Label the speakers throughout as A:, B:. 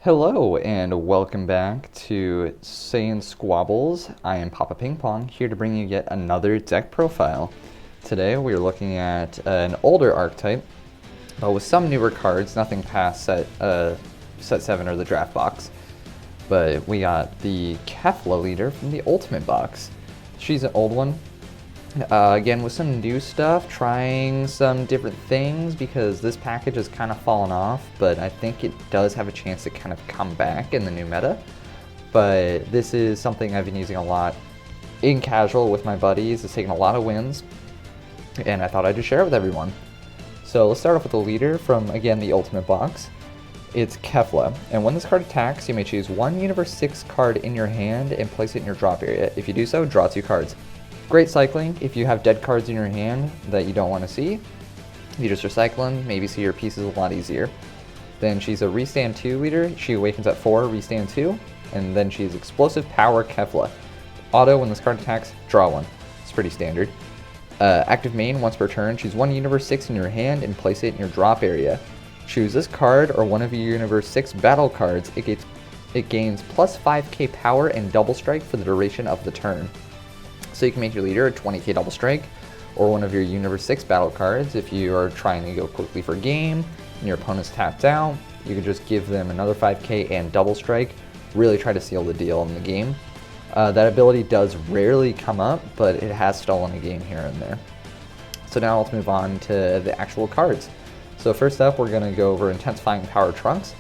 A: Hello and welcome back to SaiyanSquabbles. I am Papa Ping Pong, here to bring you yet another deck profile. Today we are looking at an older archetype, but with some newer cards, nothing past set 7 or the draft box. But we got the Kefla leader from the Ultimate box. She's an old one. Again, with some new stuff, trying some different things because this package has kind of fallen off, but I think it does have a chance to kind of come back in the new meta. But this is something I've been using a lot in casual with my buddies. It's taken a lot of wins, and I thought I'd just share it with everyone. So let's start off with the leader from, again, the Ultimate box. It's Kefla, and when this card attacks, you may choose one Universe 6 card in your hand and place it in your drop area. If you do so, draw 2 cards. Great cycling if you have dead cards in your hand that you don't want to see. You just recycle them, maybe see your pieces a lot easier. Then she's a Restand 2 leader. She awakens at 4, Restand 2. And then she's Explosive Power Kefla. Auto, when this card attacks, draw 1. It's pretty standard. Active main, once per turn, choose one Universe 6 in your hand and place it in your drop area. Choose this card or one of your Universe 6 battle cards. It gains plus 5k power and double strike for the duration of the turn. So you can make your leader a 20k double strike, or one of your Universe 6 battle cards. If you are trying to go quickly for game and your opponent's tapped out, you can just give them another 5k and double strike. Really try to seal the deal in the game. That ability does rarely come up, but it has stolen a game here and there. So now let's move on to the actual cards. So first up, we're going to go over Intensifying Power Trunks.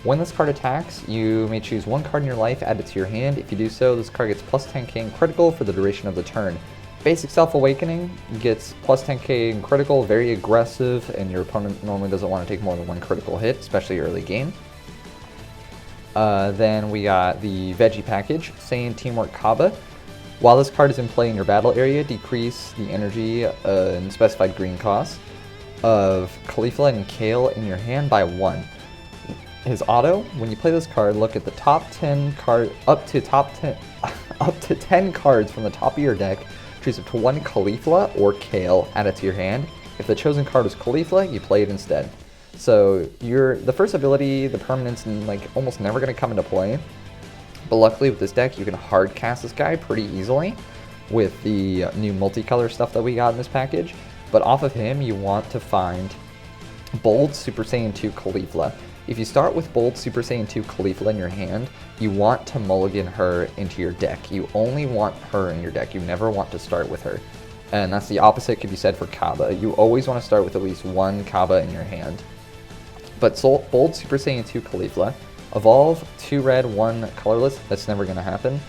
A: When this card attacks, you may choose one card in your life, add it to your hand. If you do so, this card gets plus 10k in critical for the duration of the turn. Basic Self-Awakening gets plus 10k in critical, very aggressive, and your opponent normally doesn't want to take more than one critical hit, especially early game. Then we got the Veggie package, Saiyan Teamwork Kaba. While this card is in play in your battle area, decrease the energy and specified green cost of Kefla and Kale in your hand by 1. His auto, when you play this card, look at the top 10 card up to 10 cards from the top of your deck. Choose up to one Kefla or Kale, add it to your hand. If the chosen card is Kefla, you play it instead. So the first ability, the permanent's almost never going to come into play. But luckily with this deck, you can hard cast this guy pretty easily with the new multicolor stuff that we got in this package. But off of him, you want to find Bold Super Saiyan 2 Kefla. If you start with Bold Super Saiyan 2 Kefla in your hand, you want to mulligan her into your deck. You only want her in your deck. You never want to start with her. And that's the opposite could be said for Kaba. You always want to start with at least one Kaba in your hand. But Bold Super Saiyan 2 Kefla, evolve 2 red, 1 colorless. That's never going to happen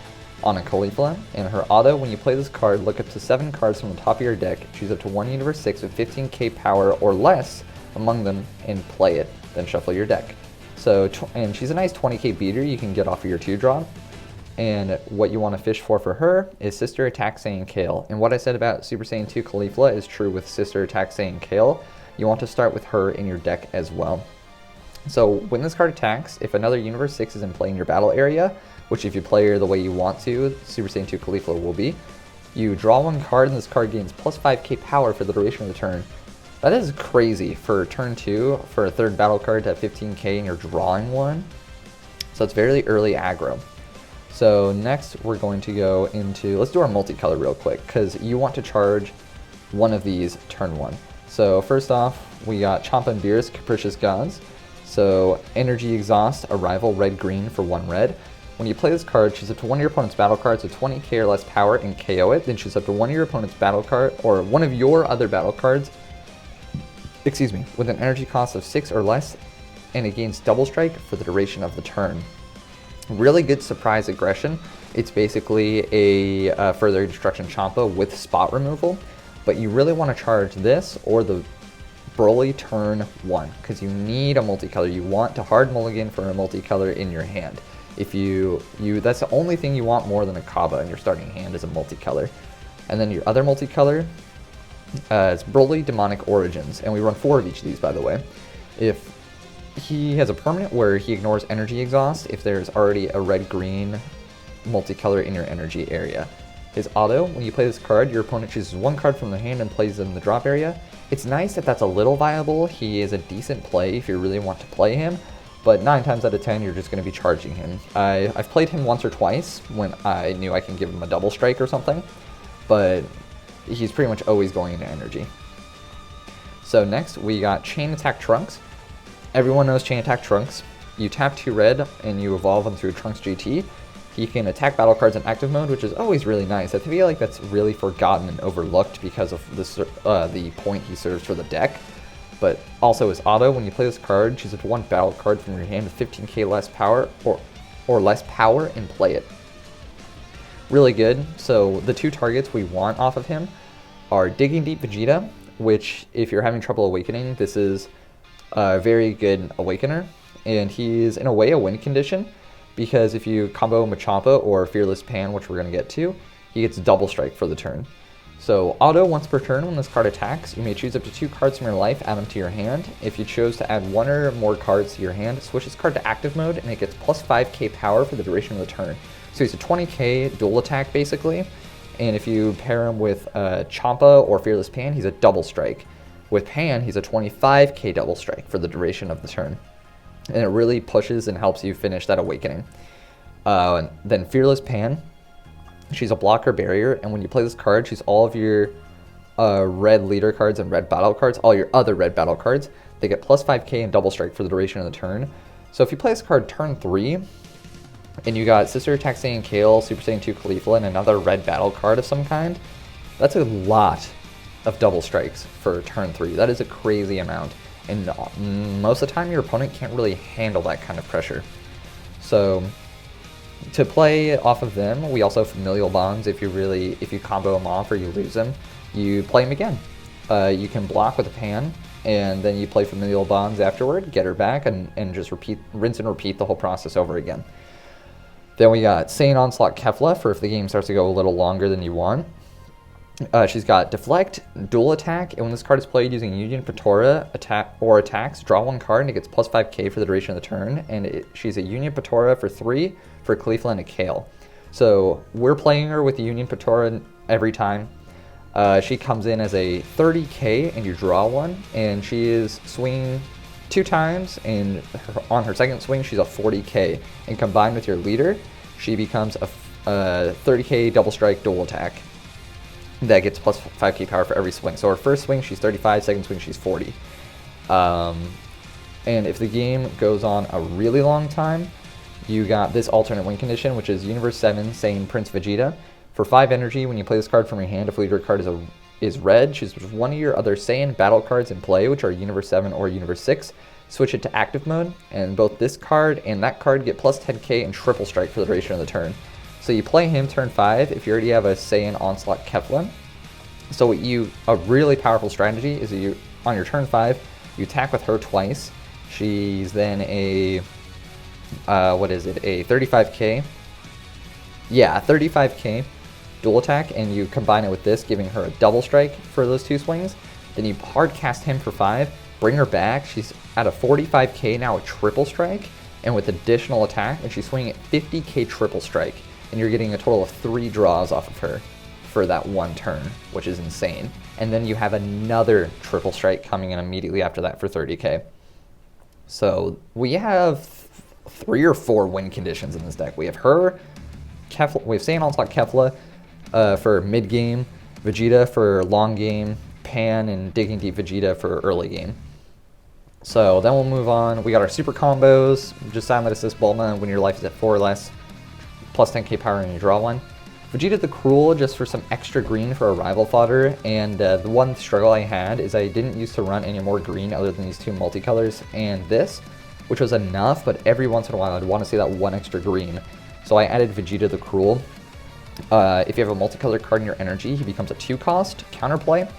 A: on a Kefla. And her auto, when you play this card, look up to 7 cards from the top of your deck, choose up to one Universe 6 with 15k power or less among them, and play it. Then shuffle your deck. So, and she's a nice 20k beater you can get off of your 2-drop. And what you want to fish for her is Sister Attack Saiyan Kale. And what I said about Super Saiyan 2 Kefla is true with Sister Attack Saiyan Kale. You want to start with her in your deck as well. So when this card attacks, if another Universe 6 is in play in your battle area, which if you play her the way you want to, Super Saiyan 2 Kefla will be, you draw 1 card and this card gains plus 5k power for the duration of the turn. That is crazy for turn 2 for a 3rd battle card to have 15k and you're drawing 1. So it's very early aggro. So next we're going to go into, let's do our multicolor real quick because you want to charge one of these turn 1. So first off, we got Champa and Beerus, Capricious Gods. So Energy Exhaust, Arrival, red-green for 1 red. When you play this card, choose up to one of your opponent's battle cards with 20k or less power and KO it. Then choose up to one of your opponent's battle card or one of your other battle cards, with an energy cost of 6 or less, and it gains double strike for the duration of the turn. Really good surprise aggression. It's basically a further destruction Champa with spot removal, but you really want to charge this or the Broly turn 1 because you need a multicolor. You want to hard mulligan for a multicolor in your hand. If that's the only thing you want more than a Kaba in your starting hand is a multicolor. And then your other multicolor, it's Broly Demonic Origins, and we run 4 of each of these, by the way. If he has a permanent where he ignores Energy Exhaust if there's already a red-green multicolor in your energy area. His auto, when you play this card, your opponent chooses 1 card from the hand and plays it in the drop area. It's nice that that's a little viable. He is a decent play if you really want to play him, but 9 times out of 10 you're just going to be charging him. I've played him once or twice when I knew I can give him a double strike or something, but he's pretty much always going into energy. So next we got Chain Attack Trunks. Everyone knows Chain Attack Trunks. You tap 2 red and you evolve him through Trunks GT. He can attack battle cards in active mode, which is always really nice. I feel like that's really forgotten and overlooked because of the point he serves for the deck. But also his auto, when you play this card, choose up to 1 battle card from your hand with 15k less power or less power and play it. Really good. So the 2 targets we want off of him are Digging Deep Vegeta, which if you're having trouble awakening, this is a very good awakener. And he's in a way a win condition, because if you combo Machampa or Fearless Pan, which we're going to get to, he gets double strike for the turn. So auto, once per turn when this card attacks, you may choose up to 2 cards from your life, add them to your hand. If you chose to add 1 or more cards to your hand, switch this card to active mode and it gets plus 5k power for the duration of the turn. So he's a 20k dual attack basically, and if you pair him with Champa or Fearless Pan, he's a double strike. With Pan, he's a 25k double strike for the duration of the turn. And it really pushes and helps you finish that awakening. Then Fearless Pan, she's a blocker barrier, and when you play this card, she's all of your red leader cards and red battle cards, all your other red battle cards. They get plus 5k and double strike for the duration of the turn. So if you play this card turn 3, and you got Sister Attack Saiyan Kale, Super Saiyan 2 Kefla, and another red battle card of some kind, that's a lot of double strikes for turn 3. That is a crazy amount. And most of the time your opponent can't really handle that kind of pressure. So to play off of them, we also have Familial Bonds. If you combo them off or you lose them, you play them again. You can block with a Pan, and then you play Familial Bonds afterward, get her back, and just rinse and repeat the whole process over again. Then we got Saiyan Onslaught Kefla for if the game starts to go a little longer than you want. She's got Deflect, Dual Attack, and when this card is played using Union Patora attacks, draw 1 card and it gets plus 5k for the duration of the turn. And she's a Union Patora for 3 for Kefla and a Kale. So we're playing her with the Union Patora every time. She comes in as a 30k and you draw 1, and she is swinging 2 times, and on her second swing she's a 40k. And combined with your leader, she becomes a 30k double strike dual attack. That gets plus 5k power for every swing. So her first swing, she's 35, second swing, she's 40. And if the game goes on a really long time, you got this alternate win condition, which is Universe 7 Saiyan Prince Vegeta. For 5 energy, when you play this card from your hand, if leader card is red, choose one of your other Saiyan battle cards in play, which are Universe 7 or Universe 6. Switch it to active mode, and both this card and that card get plus 10k and triple strike for the duration of the turn. So you play him turn 5 if you already have a Saiyan Onslaught Kefla. So a really powerful strategy is that on your turn 5, you attack with her twice. She's then a 35k? Yeah, 35k dual attack, and you combine it with this, giving her a double strike for those 2 swings. Then you hard cast him for 5, bring her back. She's at a 45k now, a triple strike, and with additional attack, and she's swinging at 50k triple strike. And you're getting a total of 3 draws off of her for that 1 turn, which is insane. And then you have another triple strike coming in immediately after that for 30k. So we have 3 or 4 win conditions in this deck. We have her, Kefla, we have Saiyan Onslaught Kefla for mid game, Vegeta for long game, Pan and Digging Deep Vegeta for early game. So then we'll move on. We got our super combos, just Silent Assist Bulma when your life is at 4 or less, plus 10k power and you draw 1. Vegeta the Cruel, just for some extra green for a rival fodder, and the one struggle I had is I didn't used to run any more green other than these 2 multicolors and this, which was enough, but every once in a while I'd want to see that 1 extra green. So I added Vegeta the Cruel. If you have a multicolored card in your energy, he becomes a 2-cost counterplay.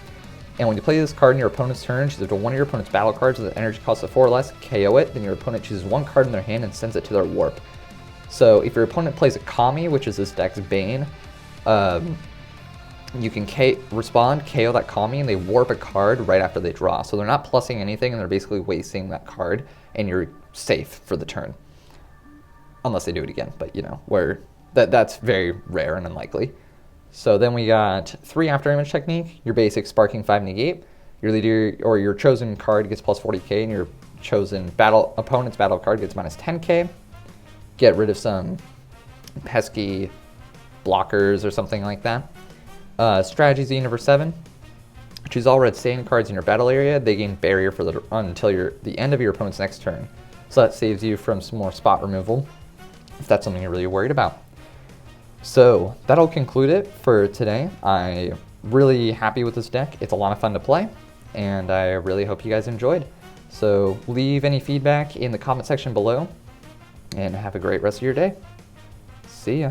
A: And when you play this card in your opponent's turn, choose up to 1 of your opponent's battle cards with an energy cost of 4 or less, KO it, then your opponent chooses 1 card in their hand and sends it to their warp. So if your opponent plays a Kami, which is this deck's Bane, you can respond, KO that Kami, and they warp a card right after they draw. So they're not plussing anything, and they're basically wasting that card, and you're safe for the turn. Unless they do it again, but you know, that's very rare and unlikely. So then we got 3 After Image Technique, your basic Sparking 5 Negate. Your leader or your chosen card gets plus 40k, and your chosen opponent's battle card gets minus 10k. Get rid of some pesky blockers or something like that. Strategies of Universe 7. Choose all red Saiyan cards in your battle area. They gain barrier for until the end of your opponent's next turn. So that saves you from some more spot removal, if that's something you're really worried about. So that'll conclude it for today. I'm really happy with this deck. It's a lot of fun to play, and I really hope you guys enjoyed. So leave any feedback in the comment section below, and have a great rest of your day. See ya.